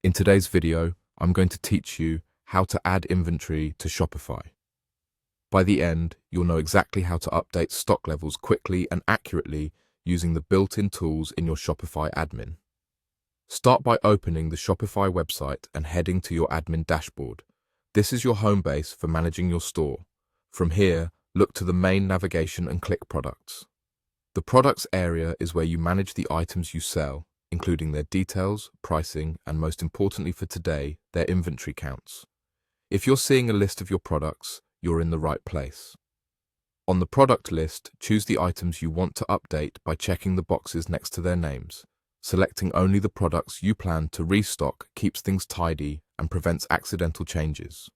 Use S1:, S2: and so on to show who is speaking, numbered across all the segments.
S1: In today's video, I'm going to teach you how to add inventory to Shopify. By the end, you'll know exactly how to update stock levels quickly and accurately using the built-in tools in your Shopify admin. Start by opening the Shopify website and heading to your admin dashboard. This is your home base for managing your store. From here, look to the main navigation and click Products. The Products area is where you manage the items you sell, including their details, pricing, and most importantly for today, their inventory counts. If you're seeing a list of your products, you're in the right place. On the product list, choose the items you want to update by checking the boxes next to their names. Selecting only the products you plan to restock keeps things tidy and prevents accidental changes.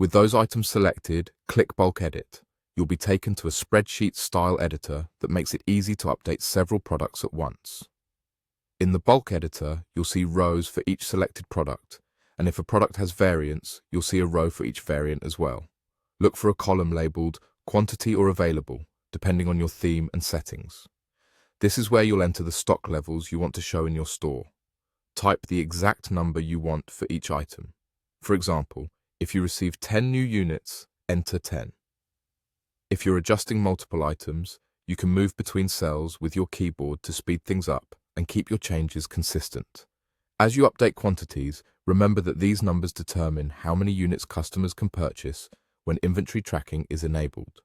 S1: With those items selected, click Bulk Edit. You'll be taken to a spreadsheet-style editor that makes it easy to update several products at once. In the bulk editor, you'll see rows for each selected product, and if a product has variants, you'll see a row for each variant as well. Look for a column labeled Quantity or Available, depending on your theme and settings. This is where you'll enter the stock levels you want to show in your store. Type the exact number you want for each item. For example, if you receive 10 new units, enter 10. If you're adjusting multiple items, you can move between cells with your keyboard to speed things up and keep your changes consistent. As you update quantities, remember that these numbers determine how many units customers can purchase when inventory tracking is enabled.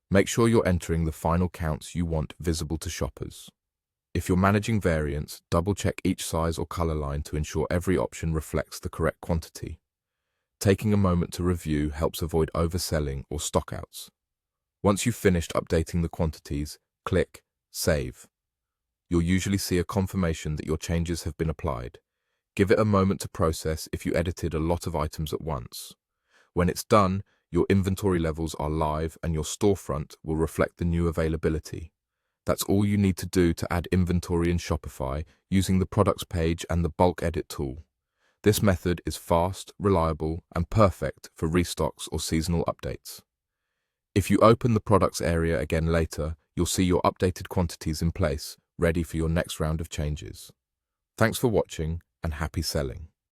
S1: Make sure you're entering the final counts you want visible to shoppers. If you're managing variants, double-check each size or color line to ensure every option reflects the correct quantity. Taking a moment to review helps avoid overselling or stockouts. Once you've finished updating the quantities, click Save. You'll usually see a confirmation that your changes have been applied. Give it a moment to process if you edited a lot of items at once. When it's done, your inventory levels are live and your storefront will reflect the new availability. That's all you need to do to add inventory in Shopify using the Products page and the Bulk Edit tool. This method is fast, reliable, and perfect for restocks or seasonal updates. If you open the Products area again later, you'll see your updated quantities in place, ready for your next round of changes. Thanks for watching and happy selling.